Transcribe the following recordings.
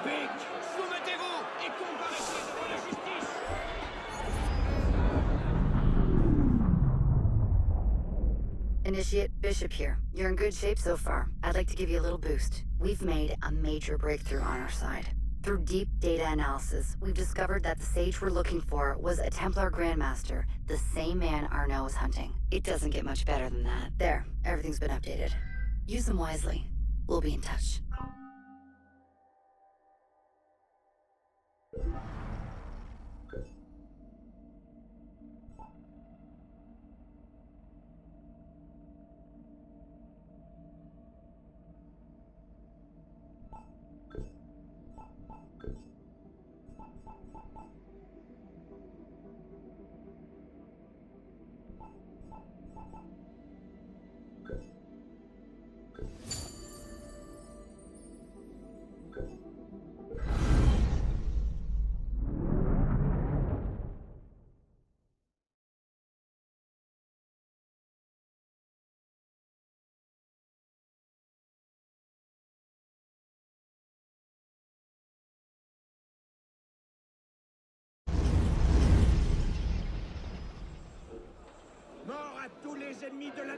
big. Soumettez-vous et comparaissez devant la justice. Initiate Bishop here. You're in good shape so far. I'd like to give you a little boost. We've made a major breakthrough on our side. Through deep data analysis, we've discovered that the sage we're looking for was a Templar Grandmaster, the same man Arnaud was hunting. It doesn't get much better than that. There, everything's been updated. Use them wisely. We'll be in touch. Mort à tous les ennemis de la...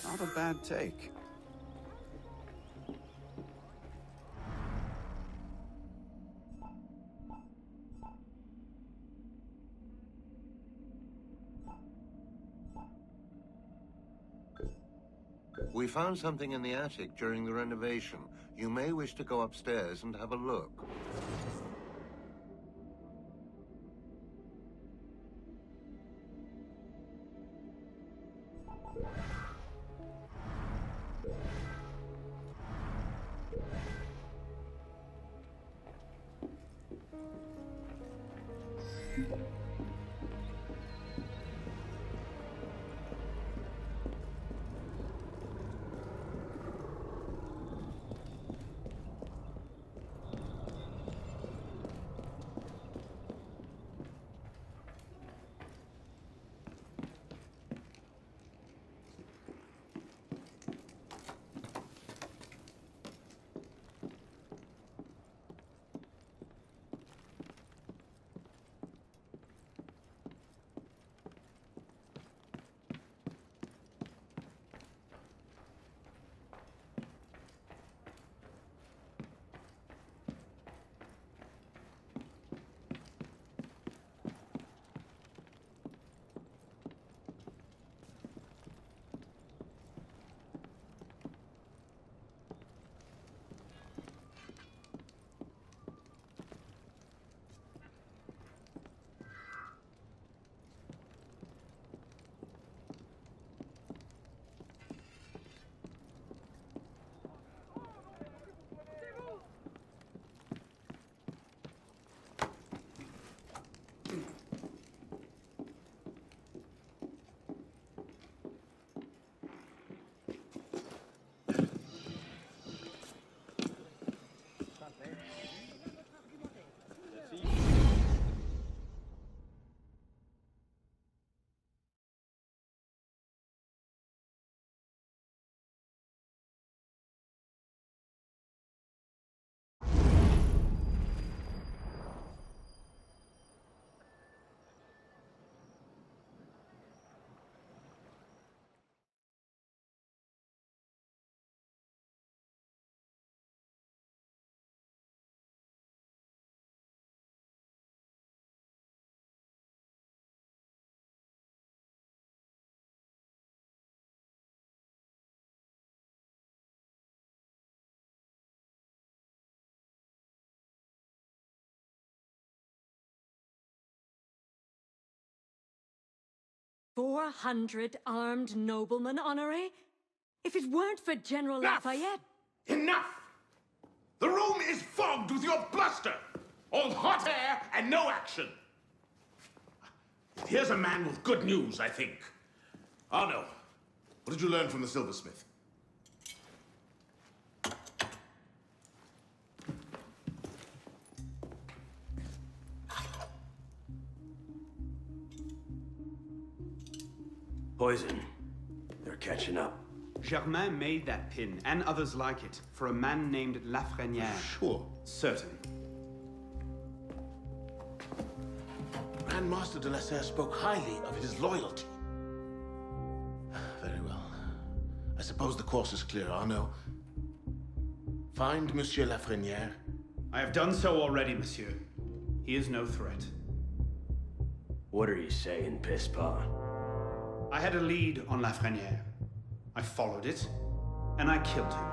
Not a bad take. We found something in the attic during the renovation. You may wish to go upstairs and have a look. 400 armed noblemen, Honoré? If it weren't for General Enough! Lafayette... Enough! The room is fogged with your bluster! All hot air and no action! Here's a man with good news, I think. Arno, what did you learn from the silversmith? Poison. They're catching up. Germain made that pin, and others like it, for a man named Lafreniere. Sure. Certain. Grandmaster de la Serre spoke highly of his loyalty. Very well. I suppose the course is clear, Arno. Find Monsieur Lafreniere. I have done so already, monsieur. He is no threat. What are you saying, Pispa? I had a lead on Lafreniere. I followed it, and I killed him.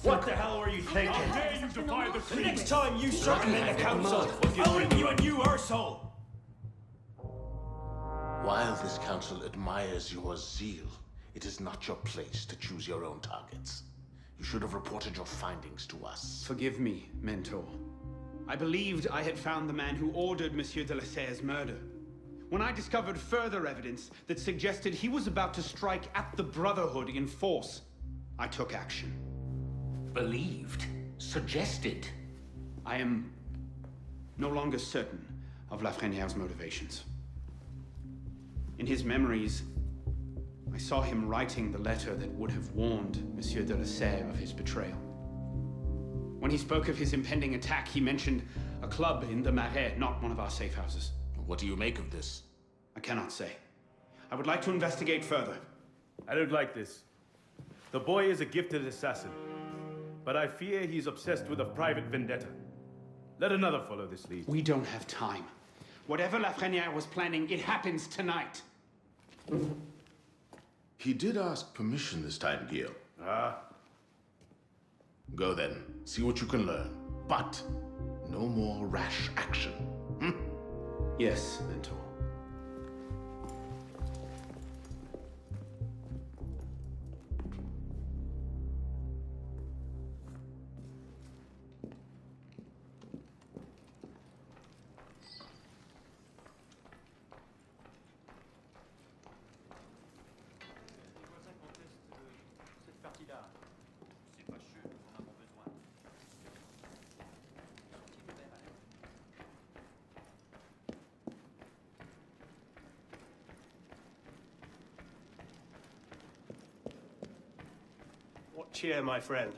What the hell were you thinking? How dare you defy the The creed? next time you suck in the council, I'll ring you a new arsehole! While this council admires your zeal, it is not your place to choose your own targets. You should have reported your findings to us. Forgive me, Mentor. I believed I had found the man who ordered Monsieur de la Serre's murder. When I discovered further evidence that suggested he was about to strike at the Brotherhood in force, I took action. Believed? Suggested? I am no longer certain of Lafreniere's motivations. In his memories, I saw him writing the letter that would have warned Monsieur de la Serre of his betrayal. When he spoke of his impending attack, he mentioned a club in the Marais, not one of our safe houses. What do you make of this? I cannot say. I would like to investigate further. I don't like this. The boy is a gifted assassin, but I fear he's obsessed with a private vendetta. Let another follow this lead. We don't have time. Whatever Lafreniere was planning, it happens tonight. He did ask permission this time, Guillaume. Go then. See what you can learn. But no more rash action. Yes, Mentor. What cheer, my friend?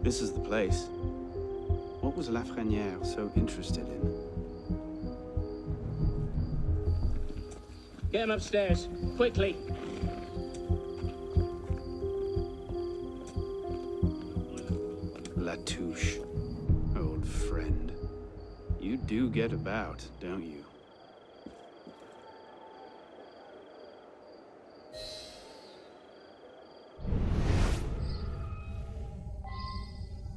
This is the place. What was Lafrenière so interested in? Get him upstairs, quickly. Latouche, old friend. You do get about, don't you?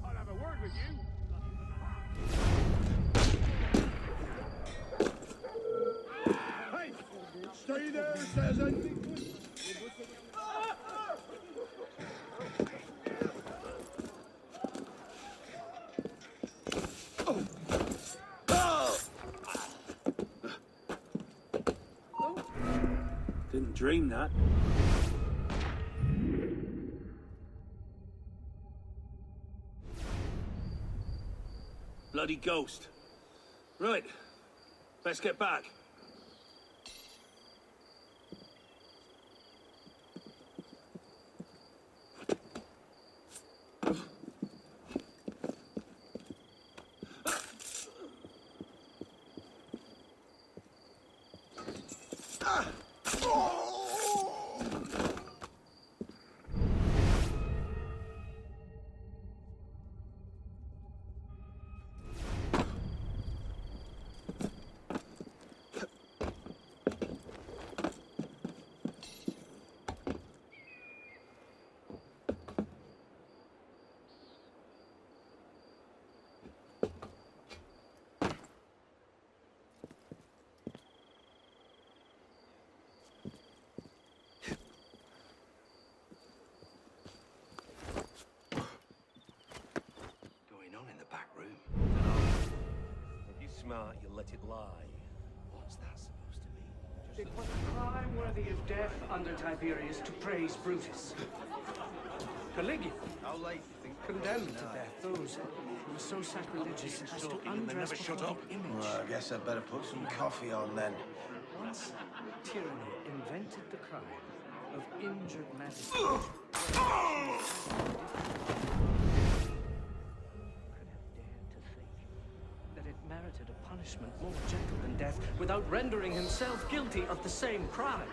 I'll have a word with you. Hey! Stay there, Citizen! Didn't dream that. Bloody ghost. Right. Let's get back. Smart, you'll let it lie. What's that supposed to mean? It was a crime worthy of death under Tiberius to praise Brutus. Caligula, How late do you think? condemned to death those who were so sacrilegious as to undress before the image. Well, I guess I'd better put some coffee on then. Once tyranny invented the crime of injured majesty. Merited a punishment more gentle than death without rendering himself guilty of the same crime.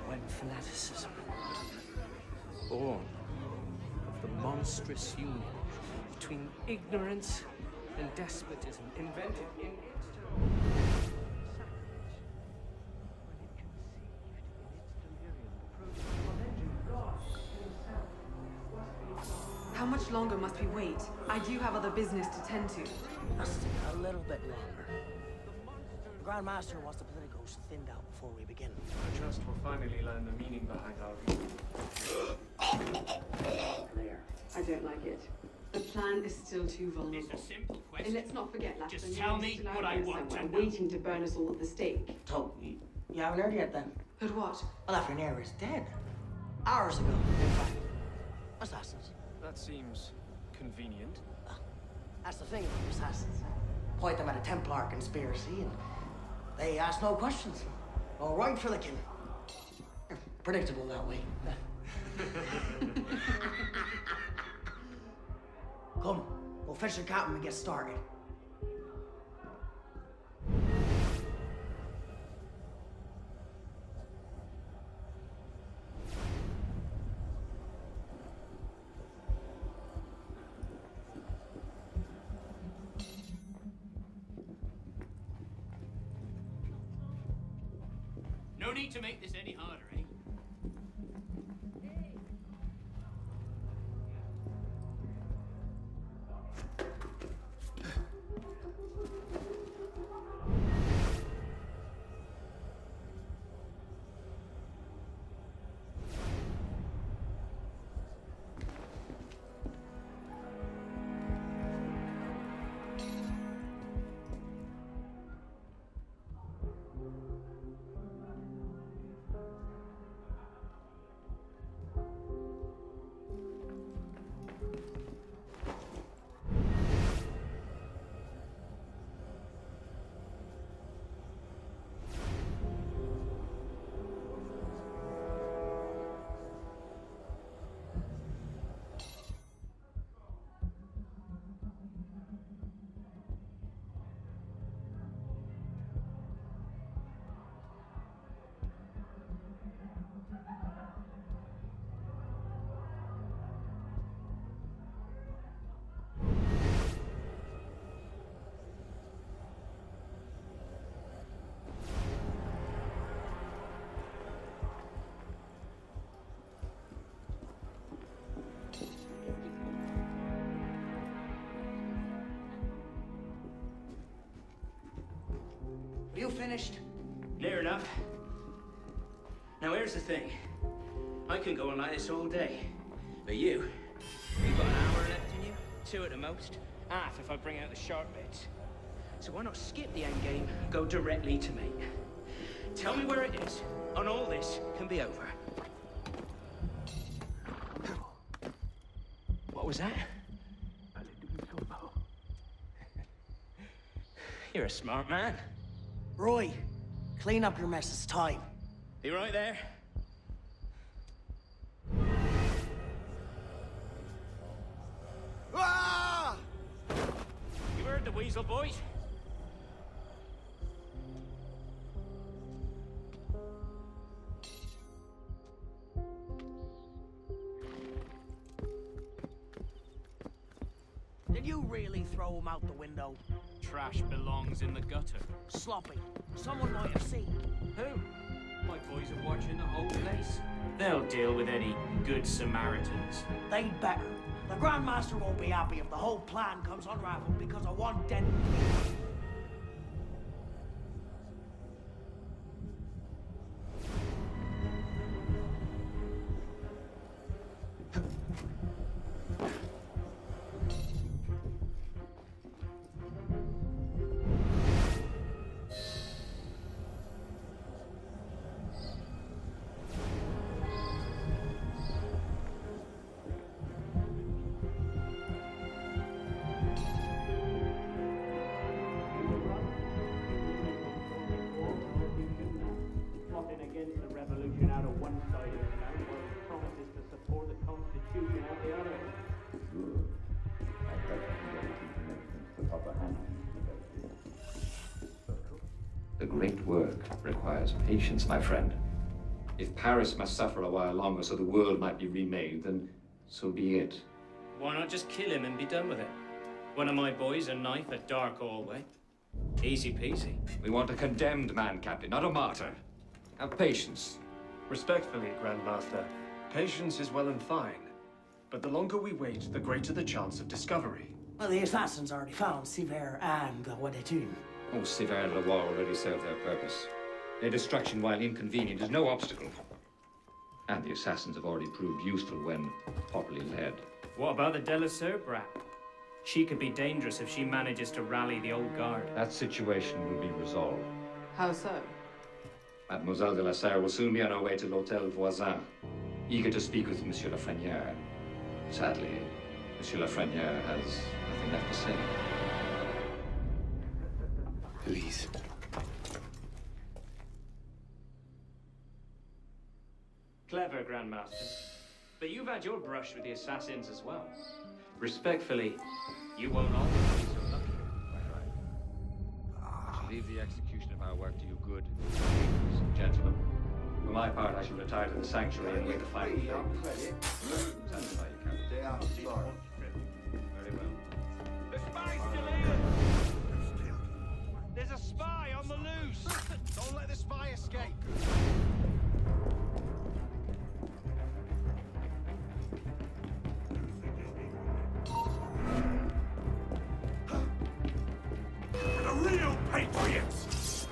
When fanaticism, born of the monstrous union between ignorance and despotism, invented in its turn sacrilege, when it conceived in its delirium the project of avenging God himself. How much longer must we wait? I do have other business to tend to. Just a little bit longer. The Grand Master wants the politicos thinned out before we begin. I trust we'll finally learn the meaning behind our Clear. I don't like it. The plan is still too vulnerable. It's a simple And question. let's not forget, Just Lafreniere tell is me still out what I there want to somewhere, know. waiting to burn us all at the stake. So, you haven't heard yet then? But what? Well, Lafreniere is dead. Hours ago, in fact. Assassins. That seems convenient. That's the thing about assassins. Point them at a Templar conspiracy and they ask no questions. Go right for the kill. Predictable that way. Come, we'll fetch the captain and get started. No need to make this any harder, eh? finished? Near enough. Now here's the thing. I can go on like this all day. But you've got an hour left in you. 2 at the most. Half if I bring out the sharp bits. So why not skip the end game and go directly to me? Tell me where it is, and all this can be over. What was that? You're a smart man. Roy, clean up your mess. It's time. Be right there. Ah! You heard the weasel, boys? Did you really throw him out the window? Trash belongs in the gutter. Sloppy. Someone might have seen. Who? My boys are watching the whole place. They'll deal with any good Samaritans. They'd better. The Grandmaster won't be happy if the whole plan comes unraveled because of one dead... The great work requires patience, my friend. If Paris must suffer a while longer so the world might be remade, then so be it. Why not just kill him and be done with it? One of my boys, a knife at Dark Hallway. Easy peasy. We want a condemned man, Captain, not a martyr. Have patience. Respectfully, Grandmaster, patience is well and fine. But the longer we wait, the greater the chance of discovery. Well, the assassins already found Siver and Guadetun. Oh, Siver and Lavoie already served their purpose. Their destruction, while inconvenient, is no obstacle. And the assassins have already proved useful when properly led. What about the Delasser brat? She could be dangerous if she manages to rally the old guard. That situation will be resolved. How so? Mademoiselle de la Serre will soon be on her way to l'Hôtel Voisin, eager to speak with Monsieur Lafreniere. Sadly, Monsieur Lafreniere has nothing left to say. Please. Clever, Grandmaster. But you've had your brush with the assassins as well. Respectfully, you won't always be so lucky. I shall leave the execution of our work to you good ladies and gentlemen. For my part, I shall retire to the sanctuary and wait the final shot. Satisfy you, Captain. Stay out of the Very well. The spy's still here! There's a spy on the loose! Don't let the spy escape! The real patriots!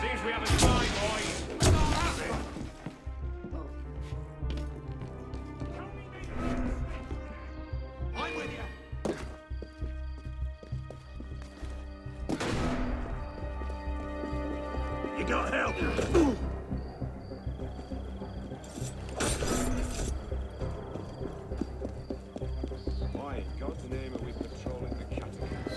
Seems we have a spy, boys. I'm with you! You got help! Why, in God's name are we patrolling the catacombs?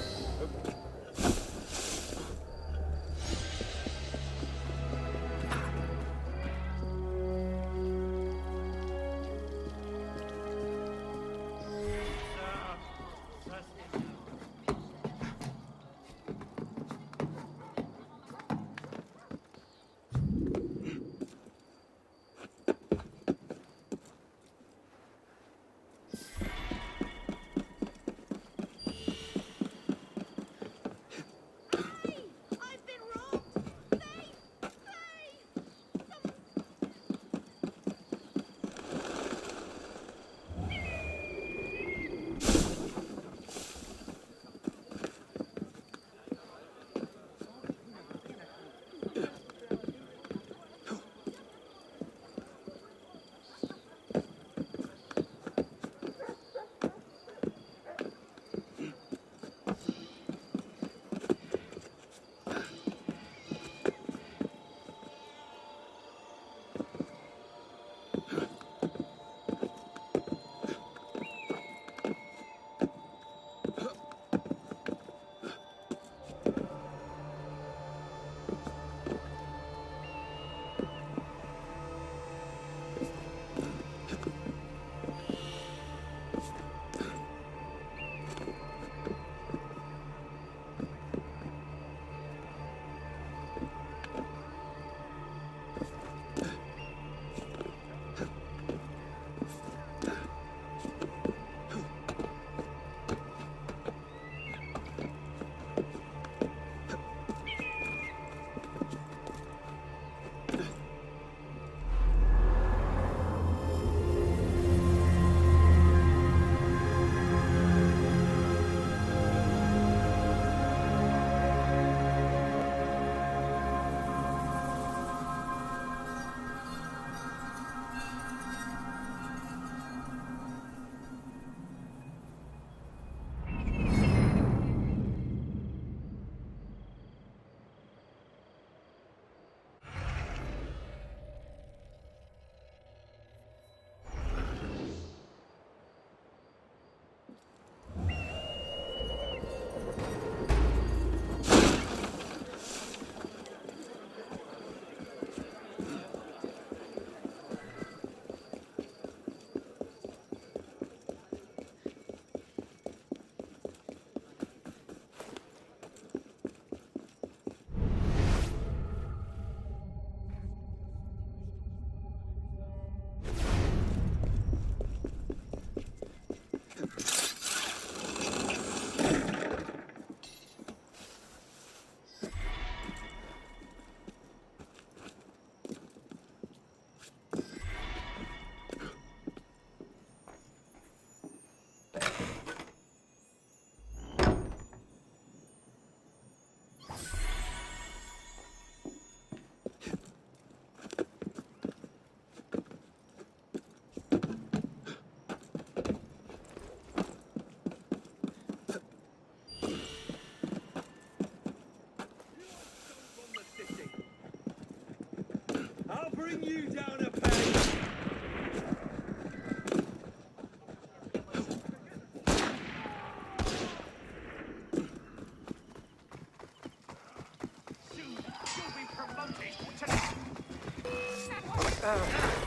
bring you down a peg.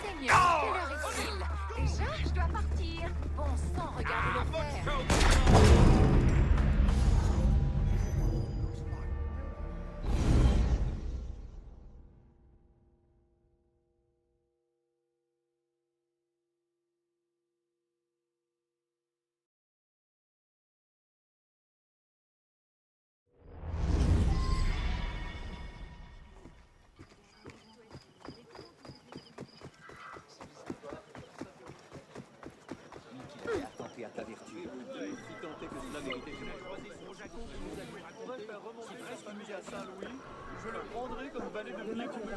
Seigneur, quelle heure est-il? Déjà, je dois partir. Bon sang, regardez l'enfer. À ta vertu. Si tant est que cela méritait que la choisi son jacon qui nous a dit qu'on va faire remonter notre musée à Saint-Louis, je le prendrai comme valet de pied pour le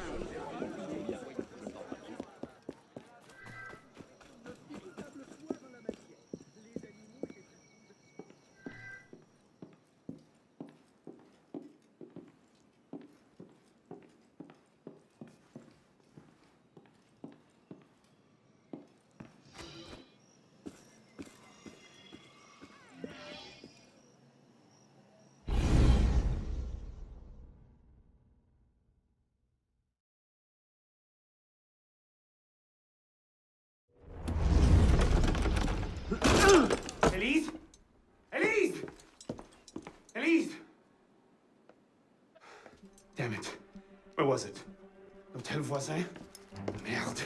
Elise? Elise! Elise! Damn it. Where was it? L'hôtel voisin? Merde.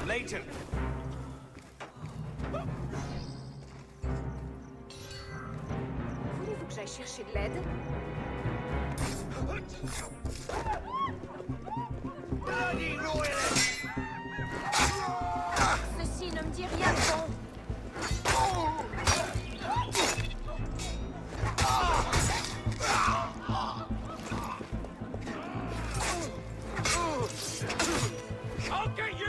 Later. Voulez-vous que j'aille chercher de l'aide? Ceci ne me dit rien de bon. I'll get you!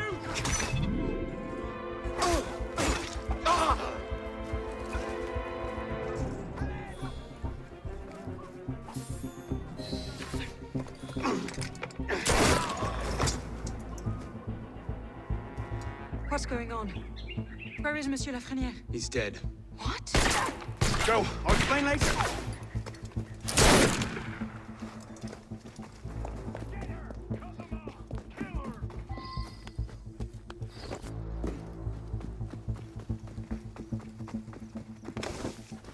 What's going on? Where is Monsieur Lafrenière? He's dead. What? Go! I'll explain later.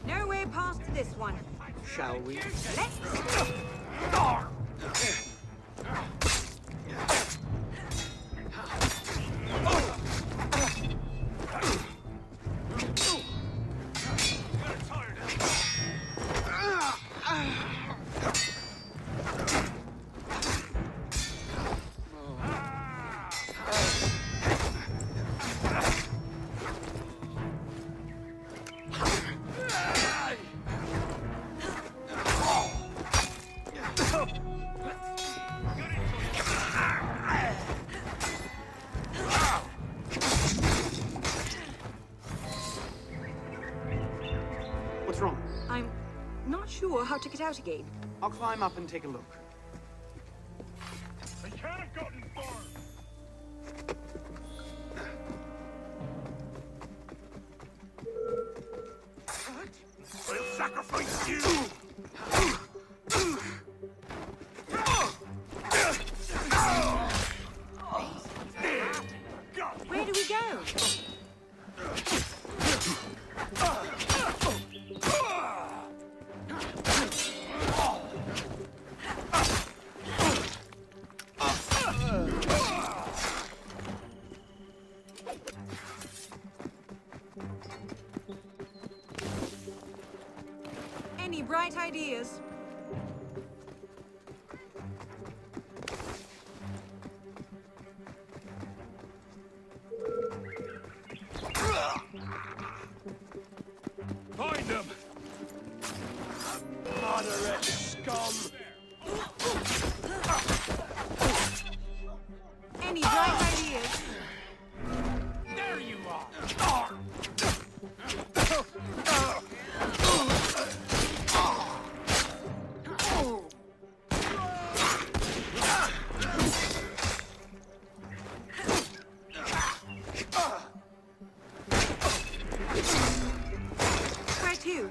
No way past this one. Shall we? Let's What's wrong? I'm not sure how to get out again. I'll climb up and take a look. I can't have gotten far. I'll sacrifice you! Where do we go? Any bright ideas? Find them! Moderate scum! Any bright ideas? There you are! Where to?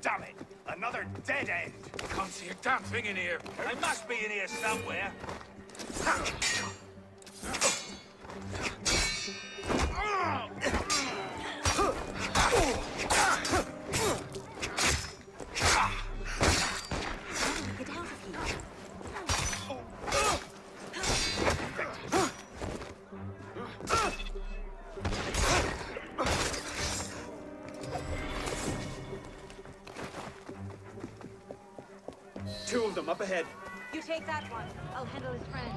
Damn it! Another dead end! Can't see a damn thing in here. I must be in here somewhere. Get out of here. Two of them up ahead. You take that one. I'll handle his friend.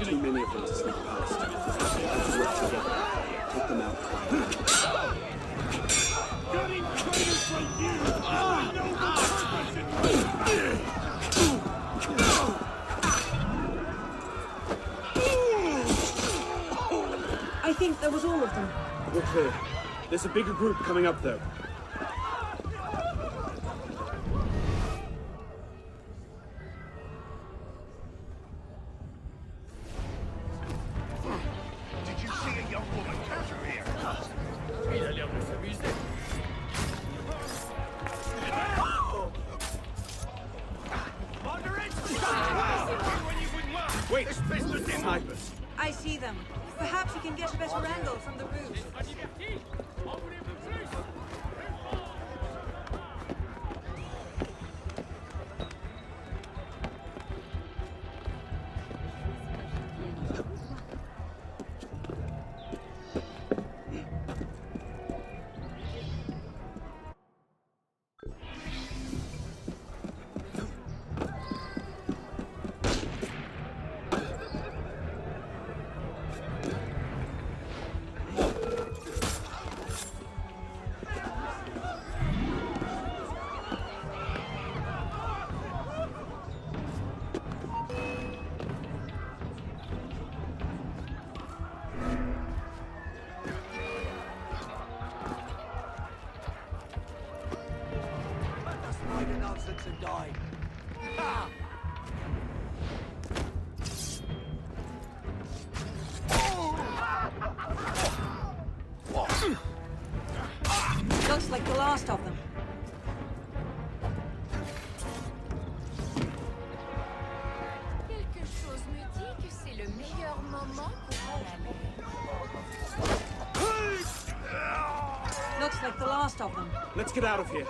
Too many of them to sneak past. Let's work together. Take them out. Getting traitors like you! I know the I think that was all of them. We're clear. There's a bigger group coming up, though. Did you see a young woman come through here? Il a l'air de s'amuser. Wait! Snipers. I see them. Perhaps we can get a better angle from the roof. Looks like the last of them. Quelque chose me dit que c'est le meilleur moment pour en aller. Looks like the last of them. Let's get out of here.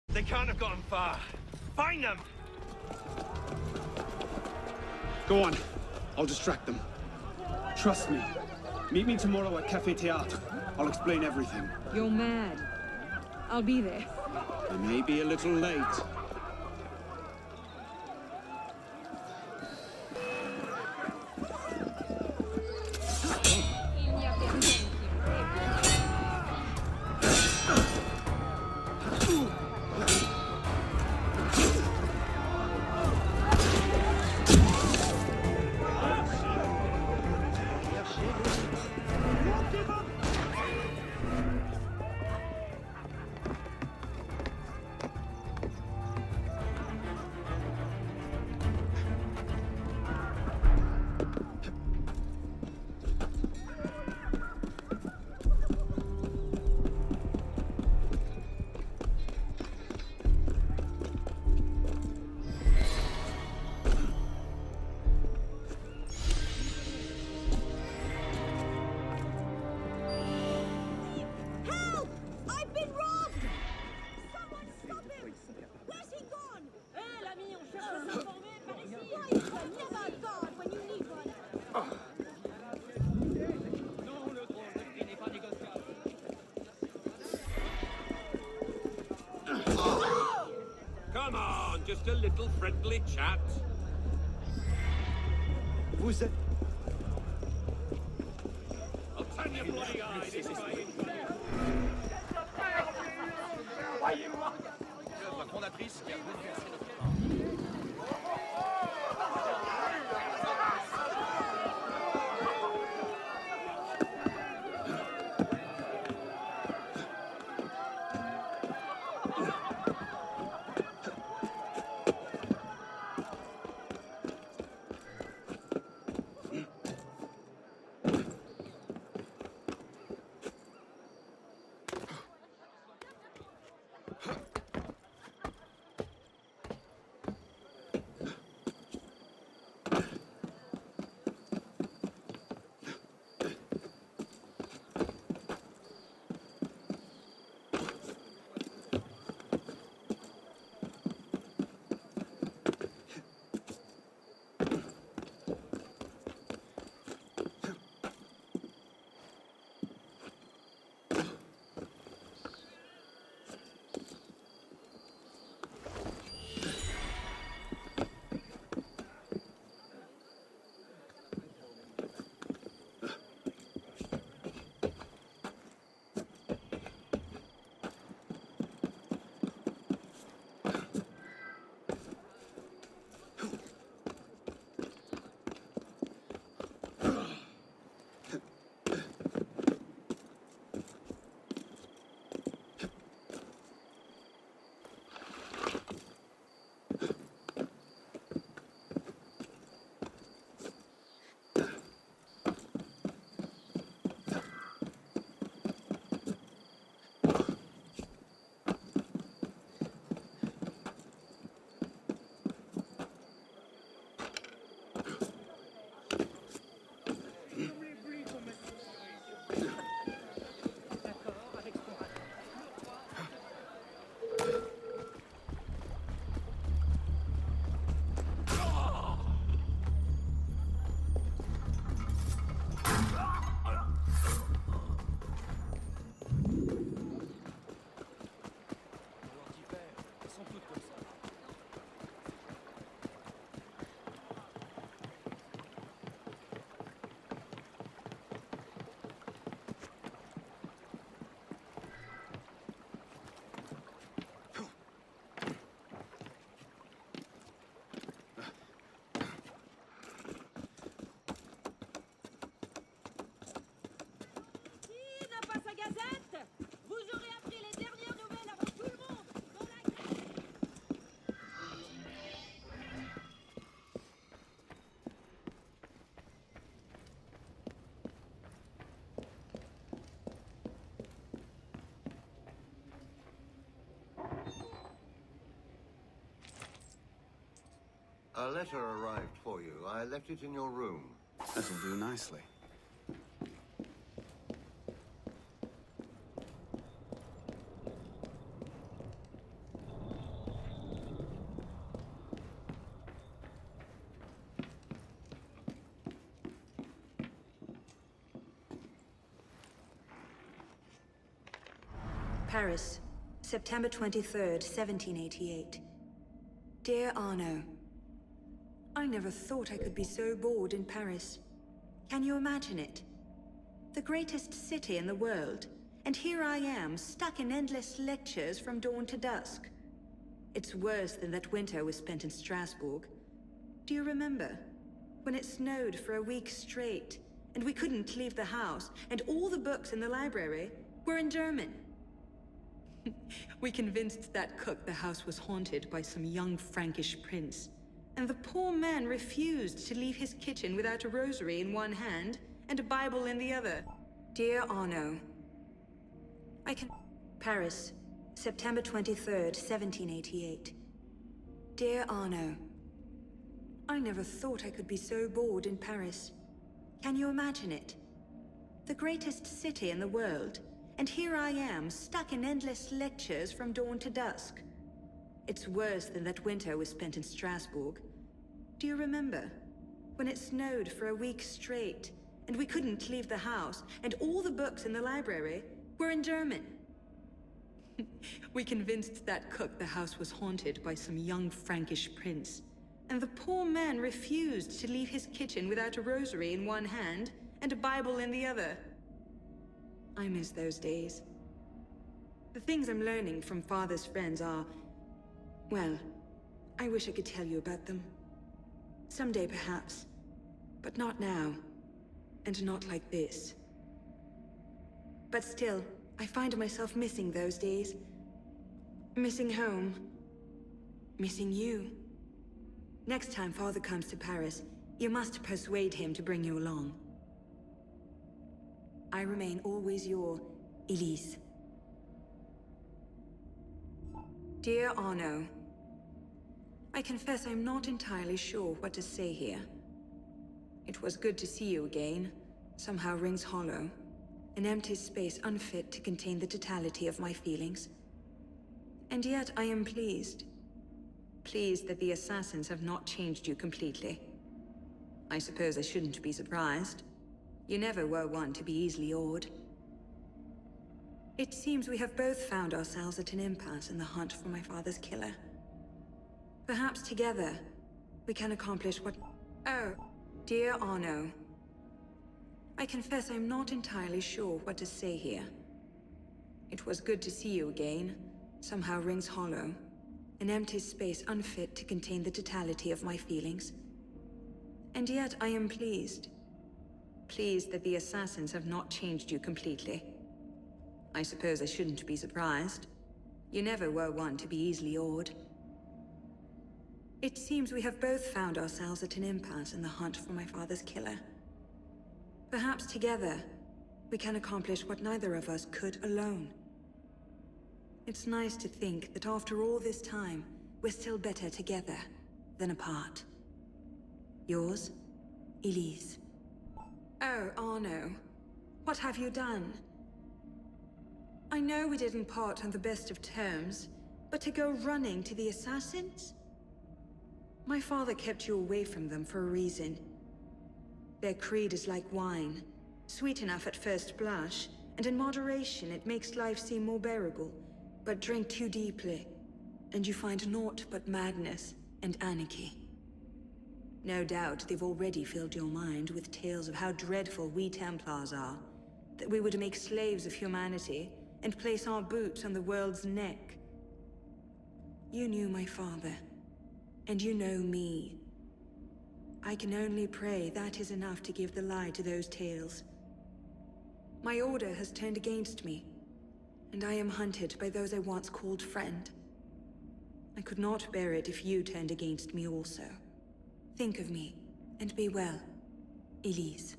They can't have gotten far. Find them! Go on. I'll distract them. Trust me. Meet me tomorrow at Café Théâtre. I'll explain everything. You're mad. I'll be there. I may be a little late. Il n'y a personne qui Come on, just a little friendly chat. Vous êtes... I'll turn your bloody eyes this way. L'œuvre fondatrice qui a bouleversé notre... A letter arrived for you. I left it in your room. That'll do nicely. Paris, September 23rd, 1788. Dear Arno, I never thought I could be so bored in Paris. Can you imagine it? The greatest city in the world, and here I am, stuck in endless lectures from dawn to dusk. It's worse than that winter we spent in Strasbourg. Do you remember? When it snowed for a week straight, and we couldn't leave the house, and all the books in the library were in German. We convinced that cook the house was haunted by some young Frankish prince. And the poor man refused to leave his kitchen without a rosary in one hand and a Bible in the other. Dear Arno, Paris, September 23rd, 1788. Dear Arno, I never thought I could be so bored in Paris. Can you imagine it? The greatest city in the world, and here I am, stuck in endless lectures from dawn to dusk. It's worse than that winter we spent in Strasbourg. Do you remember? When it snowed for a week straight, and we couldn't leave the house, and all the books in the library were in German. We convinced that cook the house was haunted by some young Frankish prince. And the poor man refused to leave his kitchen without a rosary in one hand and a Bible in the other. I miss those days. The things I'm learning from Father's friends are... well, I wish I could tell you about them. Someday, perhaps. But not now. And not like this. But still, I find myself missing those days. Missing home. Missing you. Next time Father comes to Paris, you must persuade him to bring you along. I remain always your Elise. Dear Arno, I confess I'm not entirely sure what to say here. It was good to see you again. Somehow rings hollow. An empty space unfit to contain the totality of my feelings. And yet I am pleased. Pleased that the assassins have not changed you completely. I suppose I shouldn't be surprised. You never were one to be easily awed. It seems we have both found ourselves at an impasse in the hunt for my father's killer. Perhaps together, we can accomplish what... Oh, dear Arno. I confess I'm not entirely sure what to say here. It was good to see you again. Somehow rings hollow. An empty space unfit to contain the totality of my feelings. And yet I am pleased. Pleased that the assassins have not changed you completely. I suppose I shouldn't be surprised. You never were one to be easily awed. It seems we have both found ourselves at an impasse in the hunt for my father's killer. Perhaps together, we can accomplish what neither of us could alone. It's nice to think that after all this time, we're still better together than apart. Yours, Elise. Oh, Arno. What have you done? I know we didn't part on the best of terms, but to go running to the assassins? My father kept you away from them for a reason. Their creed is like wine. Sweet enough at first blush, and in moderation it makes life seem more bearable. But drink too deeply, and you find naught but madness and anarchy. No doubt they've already filled your mind with tales of how dreadful we Templars are, that we would make slaves of humanity and place our boots on the world's neck. You knew my father, and you know me. I can only pray that is enough to give the lie to those tales. My order has turned against me, and I am hunted by those I once called friend. I could not bear it if you turned against me also. Think of me, and be well, Elise.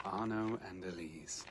Arno and Elise.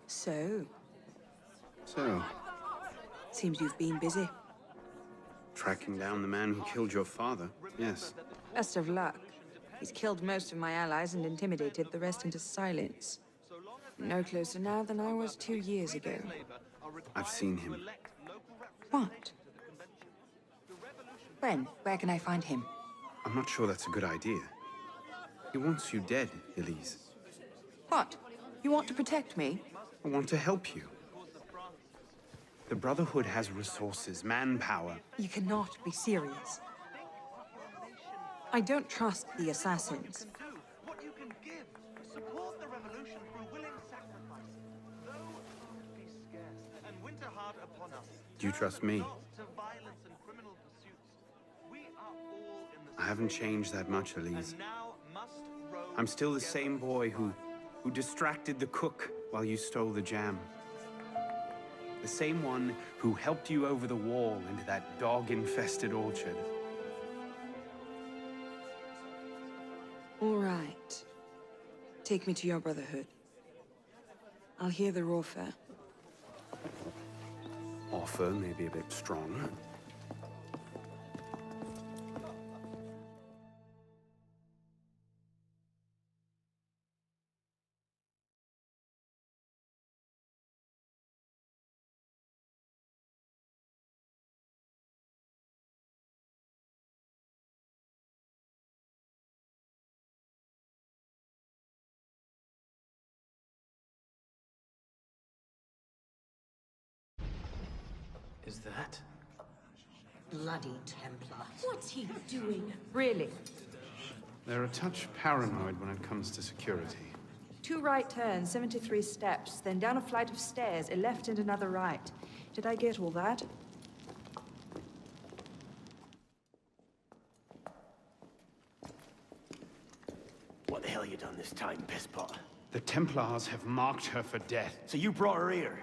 So, Seems you've been busy. tracking down the man who killed your father, yes. Best of luck. He's killed most of my allies and intimidated the rest into silence. No closer now than I was 2 years ago. I've seen him. What? When? Where can I find him? I'm not sure that's a good idea. He wants you dead, Elise. What? You want to protect me? I want to help you. The Brotherhood has resources, manpower. You cannot be serious. I don't trust the assassins. What you can give. Support the revolution through willing sacrifice. Though be scarce and winter hard upon us. Do you trust me? To violence and criminal pursuits. We are all in the I haven't changed that much, Elise. and now must row I'm still the same boy who distracted the cook while you stole the jam. The same one who helped you over the wall into that dog-infested orchard. All right. Take me to your brotherhood. I'll hear the offer. Offer may be a bit strong. Is that? Bloody Templar. What's he doing? Really? They're a touch paranoid when it comes to security. 2 right turns, 73 steps, then down a flight of stairs, a left and another right. Did I get all that? What the hell you done this time, pisspot? The Templars have marked her for death. So you brought her here?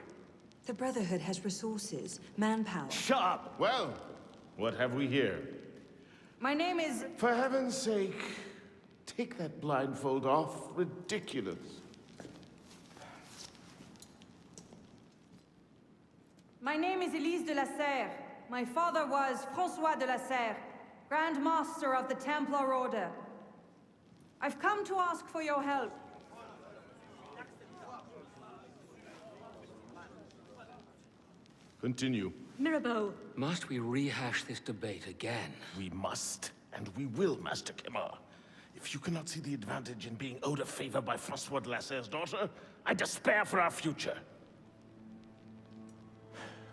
The Brotherhood has resources, manpower. Shut up! Well, what have we here? My name is... For heaven's sake, take that blindfold off. Ridiculous. My name is Elise de la Serre. My father was François de la Serre, Grand Master of the Templar Order. I've come to ask for your help. Continue. Mirabeau. Must we rehash this debate again? We must, and we will, Master Kemar. If you cannot see the advantage in being owed a favor by Francois de la Serre's daughter, I despair for our future.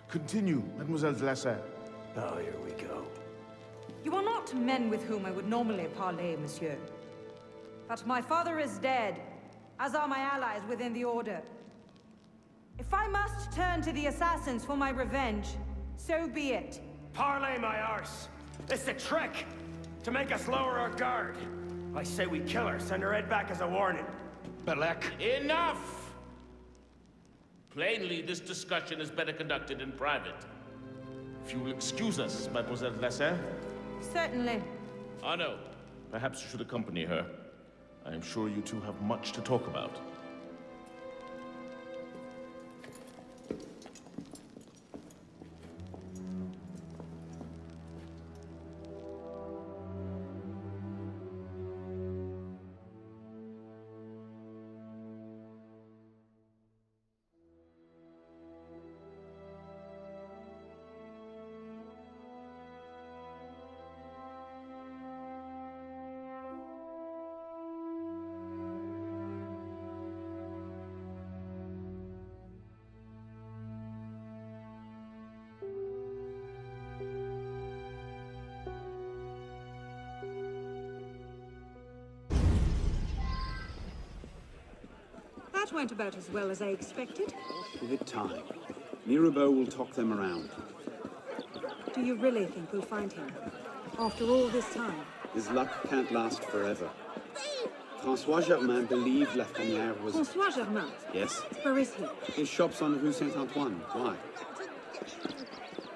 Continue, Mademoiselle de la Serre. Oh, here we go. You are not men with whom I would normally parley, monsieur. But my father is dead, as are my allies within the Order. If I must turn to the assassins for my revenge, so be it. Parley, my arse! It's a trick! To make us lower our guard. I say we kill her, send her head back as a warning. Belek. Enough! Plainly, this discussion is better conducted in private. If you will excuse us, Mademoiselle de la Serre. Certainly. Arno, perhaps you should accompany her. I am sure you two have much to talk about. That went about as well as I expected. Give it time. Mirabeau will talk them around. Do you really think we'll find him? After all this time? His luck can't last forever. François Germain believed Lafrenière was... François Germain? Yes. Where is he? His shop's on Rue Saint-Antoine. Why?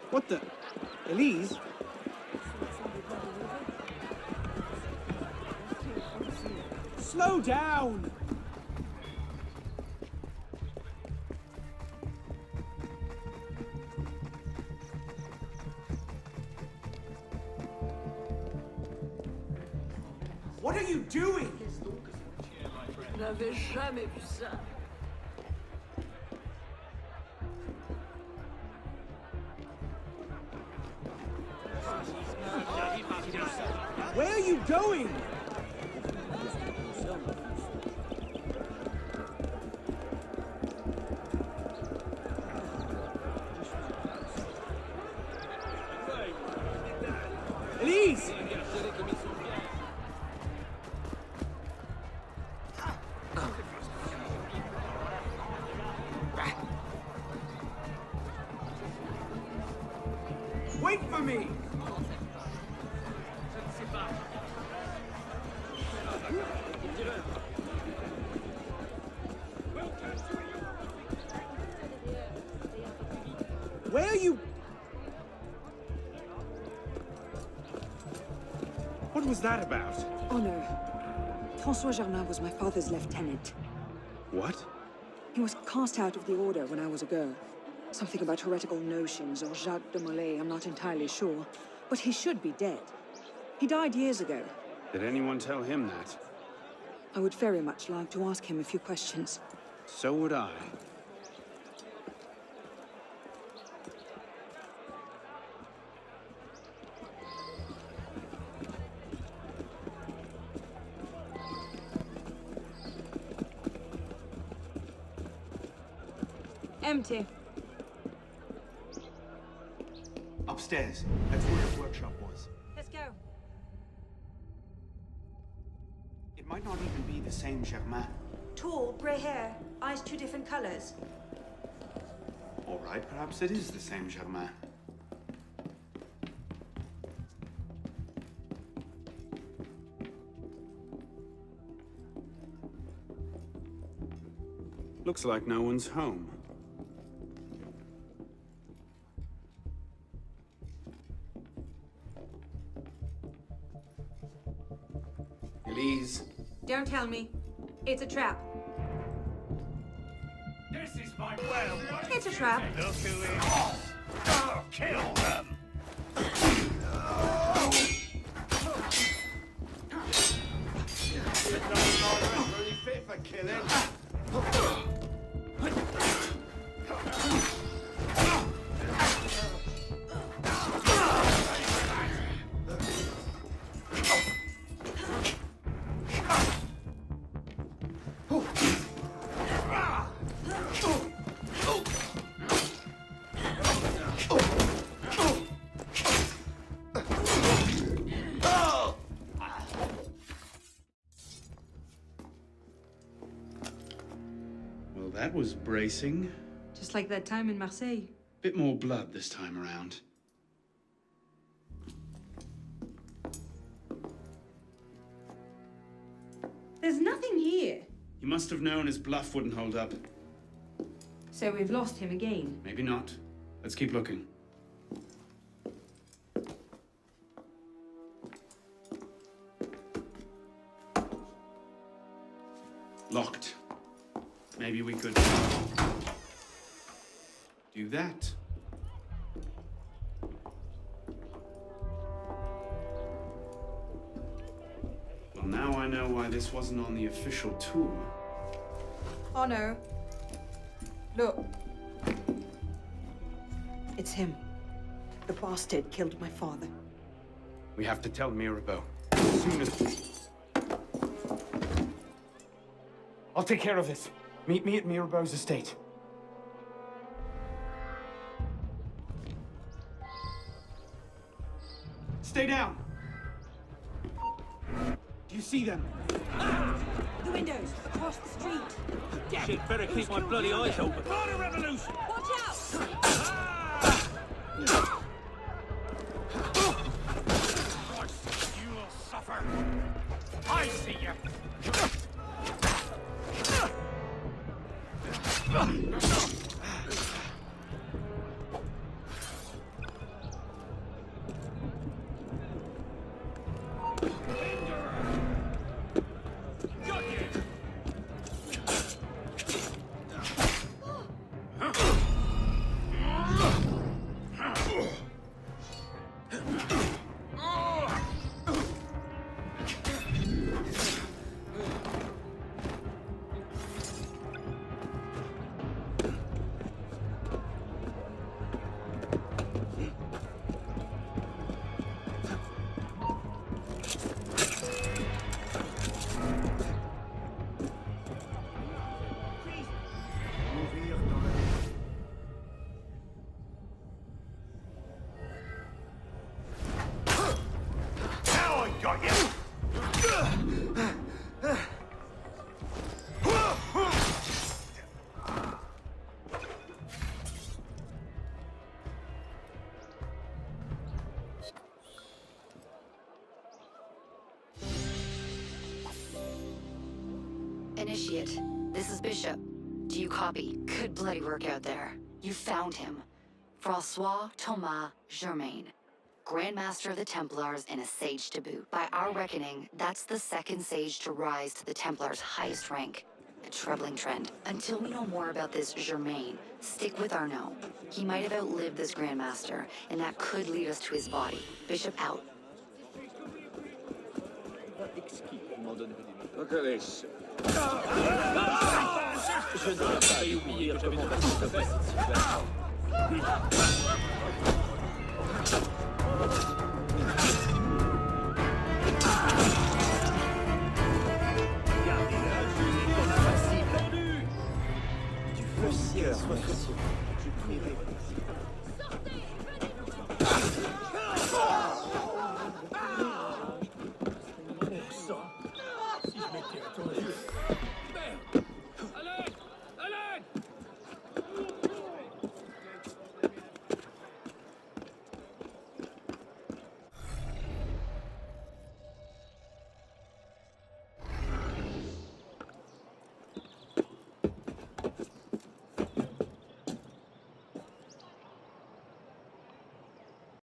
What the... Elise? Slow down! What are you doing? Je n'avais jamais vu ça. Where are you going? Elise! What was that about? Honor. François Germain was my father's lieutenant. What? He was cast out of the order when I was a girl. Something about heretical notions or Jacques de Molay, I'm not entirely sure. But he should be dead. He died years ago. Did anyone tell him that? I would very much like to ask him a few questions. So would I. Empty. Upstairs. That's where his workshop was. Let's go. It might not even be the same Germain. Tall, grey hair, eyes two different colors. All right, perhaps it is the same Germain. Looks like no one's home. Elise. Don't tell me. It's a trap. This is my well. It's a trap. Look who it is. Oh, kill them. Really fit for killing. Well, that was bracing. Just like that time in Marseille. Bit more blood this time around. There's nothing here. He must have known his bluff wouldn't hold up. So we've lost him again. Maybe not. Let's keep looking. Locked. Maybe we could do that. Well, now I know why this wasn't on the official tour. Oh no. Look. It's him. The bastard killed my father. We have to tell Mirabeau. As soon as... I'll take care of this. Meet me at Mirabeau's estate. Stay down! Do you see them? The windows, across the street. Shit, better keep my bloody eyes open. Order revolution. Watch out! You will suffer. I see you. Got you! Initiate, this is Bishop. Do you copy? Good bloody work out there. You found him. François Thomas Germain. Grandmaster of the Templars, and a Sage to boot. By our reckoning, that's the second Sage to rise to the Templars' highest rank. A troubling trend. Until we know more about this Germain, stick with Arnaud. He might have outlived this Grandmaster, and that could lead us to his body. Bishop out. Je n'ai pas oublié comment passer cette situation.